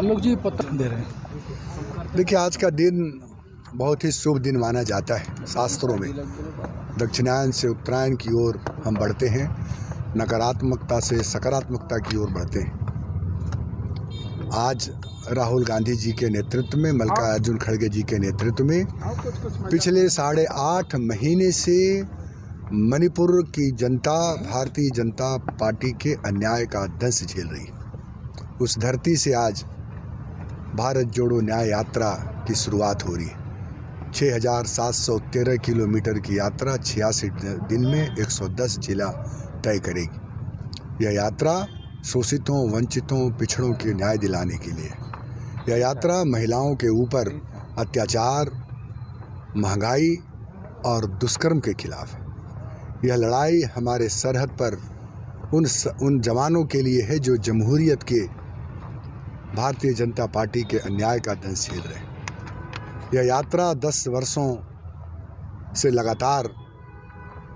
आलोक जी पत्र दे रहे हैं। देखिए, आज का दिन बहुत ही शुभ दिन माना जाता है शास्त्रों में। दक्षिणायन से उत्तरायण की ओर हम बढ़ते हैं, नकारात्मकता से सकारात्मकता की ओर बढ़ते हैं। आज राहुल गांधी जी के नेतृत्व में, मल्लिकार्जुन खड़गे जी के नेतृत्व में पिछले 8.5 महीने से मणिपुर की जनता भारतीय जनता पार्टी के अन्याय का दंश झेल रही है। उस धरती से आज भारत जोड़ो न्याय यात्रा की शुरुआत हो रही है। 6,713 किलोमीटर की यात्रा 86 दिन में 110 जिला तय करेगी। यह यात्रा शोषितों, वंचितों, पिछड़ों के न्याय दिलाने के लिए। यह यात्रा महिलाओं के ऊपर अत्याचार, महंगाई और दुष्कर्म के खिलाफ है। यह लड़ाई हमारे सरहद पर उन जवानों के लिए है जो जमहूरियत के भारतीय जनता पार्टी के अन्याय का दंश झेल रहे हैं। यह यात्रा 10 वर्षों से लगातार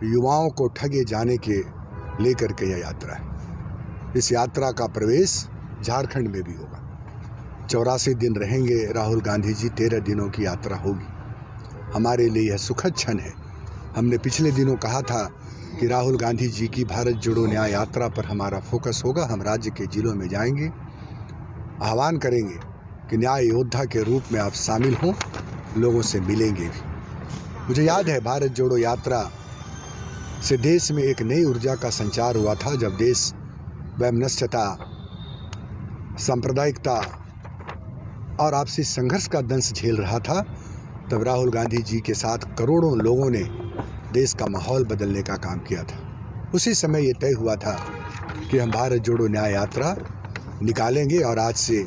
युवाओं को ठगे जाने के लेकर के यह यात्रा है। इस यात्रा का प्रवेश झारखंड में भी होगा। 84 दिन रहेंगे राहुल गांधी जी, 13 दिनों की यात्रा होगी। हमारे लिए यह सुखद क्षण है। हमने पिछले दिनों कहा था कि राहुल गांधी जी की भारत जोड़ो न्याय यात्रा पर हमारा फोकस होगा। हम राज्य के जिलों में जाएंगे, आह्वान करेंगे कि न्याय योद्धा के रूप में आप शामिल हों, लोगों से मिलेंगे भी। मुझे याद है, भारत जोड़ो यात्रा से देश में एक नई ऊर्जा का संचार हुआ था। जब देश वैमनस्यता, सांप्रदायिकता और आपसी संघर्ष का दंश झेल रहा था, तब राहुल गांधी जी के साथ करोड़ों लोगों ने देश का माहौल बदलने का काम किया था। उसी समय ये तय हुआ था कि हम भारत जोड़ो न्याय यात्रा निकालेंगे और आज से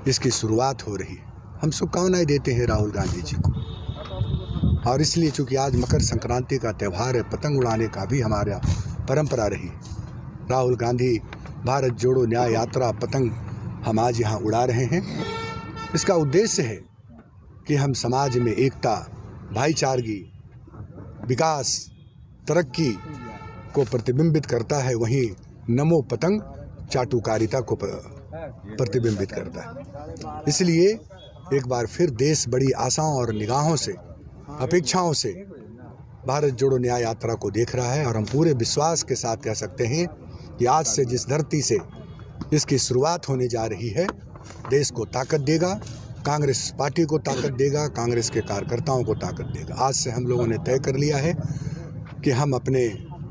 इसकी शुरुआत हो रही है। हम शुभकामनाएं देते हैं राहुल गांधी जी को। और इसलिए चूँकि आज मकर संक्रांति का त्यौहार है, पतंग उड़ाने का भी हमारा परंपरा रही। राहुल गांधी भारत जोड़ो न्याय यात्रा पतंग हम आज यहाँ उड़ा रहे हैं। इसका उद्देश्य है कि हम समाज में एकता, भाईचारगी, विकास, तरक्की को प्रतिबिंबित करता है। वहीं नमो पतंग चाटुकारिता को प्रतिबिंबित करता है। इसलिए एक बार फिर देश बड़ी आशाओं और निगाहों से, अपेक्षाओं से भारत जोड़ो न्याय यात्रा को देख रहा है। और हम पूरे विश्वास के साथ कह सकते हैं कि आज से जिस धरती से इसकी शुरुआत होने जा रही है, देश को ताकत देगा, कांग्रेस पार्टी को ताकत देगा, कांग्रेस के कार्यकर्ताओं को ताकत देगा। आज से हम लोगों ने तय कर लिया है कि हम अपने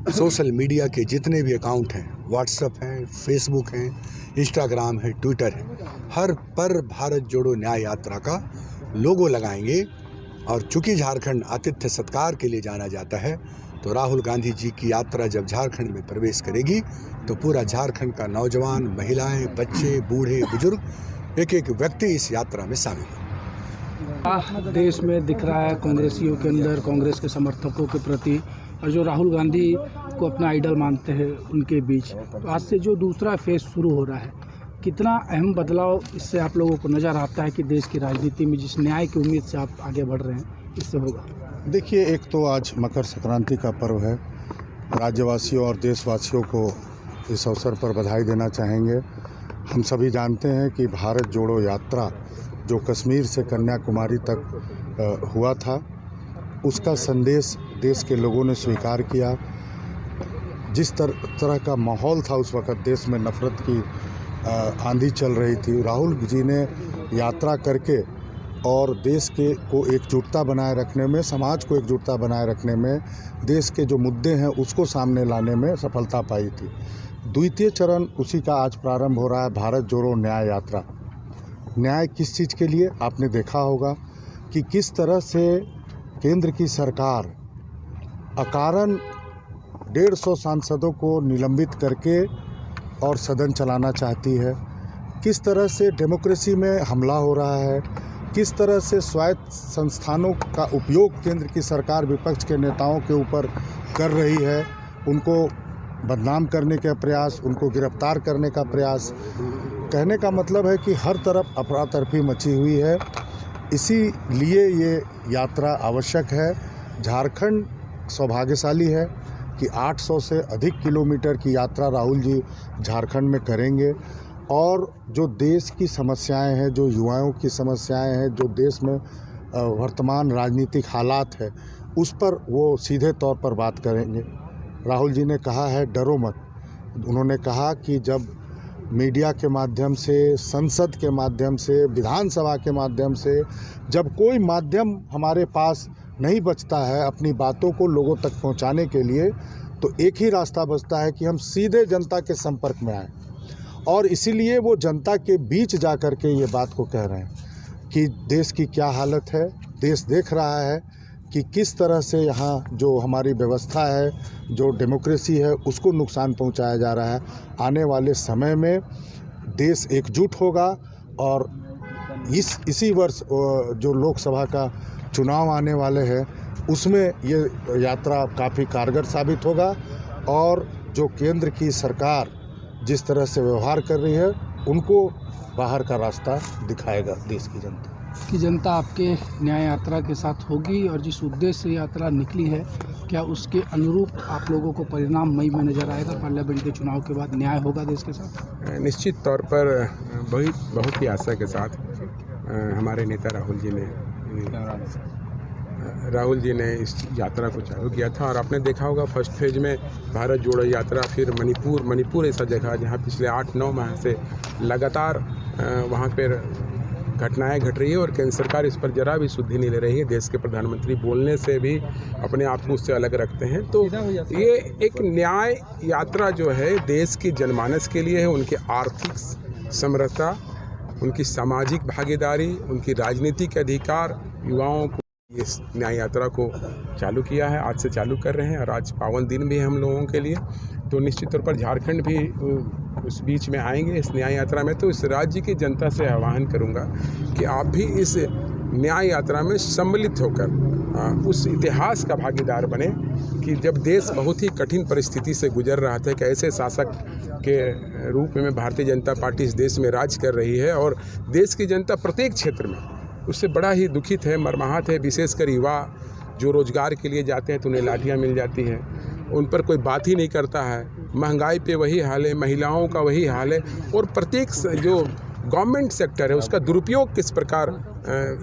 सोशल मीडिया के जितने भी अकाउंट हैं, व्हाट्सएप हैं, फेसबुक हैं, इंस्टाग्राम है, ट्विटर है, हर पर भारत जोड़ो न्याय यात्रा का लोगो लगाएंगे। और चूँकि झारखंड आतिथ्य सत्कार के लिए जाना जाता है, तो राहुल गांधी जी की यात्रा जब झारखंड में प्रवेश करेगी तो पूरा झारखंड का नौजवान, महिलाएं, बच्चे, बूढ़े, बुजुर्ग, एक एक व्यक्ति इस यात्रा में शामिल हो। देश में दिख रहा है कांग्रेसियों के अंदर, कांग्रेस के समर्थकों के प्रति, और जो राहुल गांधी को अपना आइडल मानते हैं उनके बीच, तो आज से जो दूसरा फेज शुरू हो रहा है, कितना अहम बदलाव इससे आप लोगों को नज़र आता है कि देश की राजनीति में जिस न्याय की उम्मीद से आप आगे बढ़ रहे हैं, इससे होगा? देखिए, एक तो आज मकर संक्रांति का पर्व है। राज्यवासियों और देशवासियों को इस अवसर पर बधाई देना चाहेंगे। हम सभी जानते हैं कि भारत जोड़ो यात्रा जो कश्मीर से कन्याकुमारी तक हुआ था, उसका संदेश देश के लोगों ने स्वीकार किया। जिस तरह का माहौल था उस वक़्त देश में, नफ़रत की आंधी चल रही थी, राहुल जी ने यात्रा करके और देश को एकजुटता बनाए रखने में, समाज को एकजुटता बनाए रखने में, देश के जो मुद्दे हैं उसको सामने लाने में सफलता पाई थी। द्वितीय चरण उसी का आज प्रारंभ हो रहा है, भारत जोड़ो न्याय यात्रा। न्याय किस चीज़ के लिए? आपने देखा होगा कि किस तरह से केंद्र की सरकार अकारण 150 सांसदों को निलंबित करके और सदन चलाना चाहती है, किस तरह से डेमोक्रेसी में हमला हो रहा है, किस तरह से स्वायत्त संस्थानों का उपयोग केंद्र की सरकार विपक्ष के नेताओं के ऊपर कर रही है, उनको बदनाम करने का प्रयास, उनको गिरफ्तार करने का प्रयास। कहने का मतलब है कि हर तरफ अफरा-तफरी मची हुई है। इसीलिए ये यात्रा आवश्यक है। झारखंड सौभाग्यशाली है कि 800 से अधिक किलोमीटर की यात्रा राहुल जी झारखंड में करेंगे और जो देश की समस्याएं हैं, जो युवाओं की समस्याएं हैं, जो देश में वर्तमान राजनीतिक हालात है, उस पर वो सीधे तौर पर बात करेंगे। राहुल जी ने कहा है डरो मत। उन्होंने कहा कि जब मीडिया के माध्यम से, संसद के माध्यम से, विधानसभा के माध्यम से जब कोई माध्यम हमारे पास नहीं बचता है अपनी बातों को लोगों तक पहुंचाने के लिए, तो एक ही रास्ता बचता है कि हम सीधे जनता के संपर्क में आएँ। और इसीलिए वो जनता के बीच जा कर के ये बात को कह रहे हैं कि देश की क्या हालत है। देश देख रहा है कि किस तरह से यहाँ जो हमारी व्यवस्था है, जो डेमोक्रेसी है, उसको नुकसान पहुँचाया जा रहा है। आने वाले समय में देश एकजुट होगा और इसी वर्ष जो लोकसभा का चुनाव आने वाले हैं उसमें ये यात्रा काफ़ी कारगर साबित होगा और जो केंद्र की सरकार जिस तरह से व्यवहार कर रही है उनको बाहर का रास्ता दिखाएगा देश की जनता। कि जनता आपके न्याय यात्रा के साथ होगी और जिस उद्देश्य से यात्रा निकली है, क्या उसके अनुरूप आप लोगों को परिणाम मई में नजर आएगा? पार्लियामेंट के चुनाव के बाद न्याय होगा देश के साथ? निश्चित तौर पर बहुत ही आशा के साथ हमारे नेता राहुल जी ने इस यात्रा को चालू किया था। और आपने देखा होगा फर्स्ट फेज में भारत जोड़ो यात्रा, फिर मणिपुर ऐसा जगह जहाँ पिछले 8-9 माह से लगातार वहाँ पर घटनाएं घट रही है और केंद्र सरकार इस पर जरा भी सुधि नहीं ले रही है। देश के प्रधानमंत्री बोलने से भी अपने आप को उससे अलग रखते हैं। तो ये एक न्याय यात्रा जो है देश की जनमानस के लिए है, उनकी आर्थिक समृद्धता, उनकी सामाजिक भागीदारी, उनकी राजनीतिक अधिकार, युवाओं को इस न्याय यात्रा को चालू किया है। आज से चालू कर रहे हैं और आज पावन दिन भी है हम लोगों के लिए। तो निश्चित तौर पर झारखंड भी उस बीच में आएंगे इस न्याय यात्रा में। तो इस राज्य की जनता से आह्वान करूंगा कि आप भी इस न्याय यात्रा में सम्मिलित होकर उस इतिहास का भागीदार बने कि जब देश बहुत ही कठिन परिस्थिति से गुजर रहा था, कि ऐसे शासक के रूप में भारतीय जनता पार्टी इस देश में राज कर रही है और देश की जनता प्रत्येक क्षेत्र में उससे बड़ा ही दुखित है, मर्माहत है। विशेषकर युवा जो रोजगार के लिए जाते हैं तो उन्हें लाठियाँ मिल जाती हैं, उन पर कोई बात ही नहीं करता है। महंगाई पे वही हाल है, महिलाओं का वही हाल है और प्रत्येक जो गवर्नमेंट सेक्टर है उसका दुरुपयोग किस प्रकार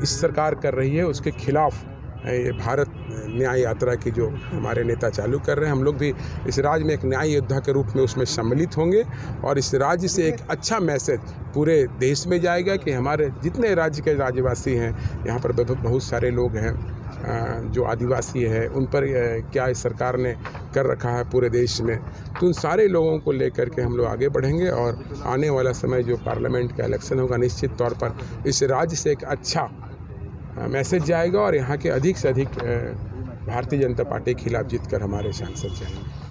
इस सरकार कर रही है, उसके खिलाफ ये भारत न्याय यात्रा की जो हमारे नेता चालू कर रहे हैं, हम लोग भी इस राज्य में एक न्याय योद्धा के रूप में उसमें सम्मिलित होंगे और इस राज्य से एक अच्छा मैसेज पूरे देश में जाएगा कि हमारे जितने राज्य के राज्यवासी हैं, यहाँ पर बहुत सारे लोग हैं जो आदिवासी है, उन पर क्या इस सरकार ने कर रखा है पूरे देश में। तो उन सारे लोगों को लेकर के हम लोग आगे बढ़ेंगे और आने वाला समय जो पार्लियामेंट का इलेक्शन होगा, निश्चित तौर पर इस राज्य से एक अच्छा मैसेज जाएगा और यहाँ के अधिक से अधिक भारतीय जनता पार्टी के खिलाफ जीतकर हमारे सांसद जाएंगे।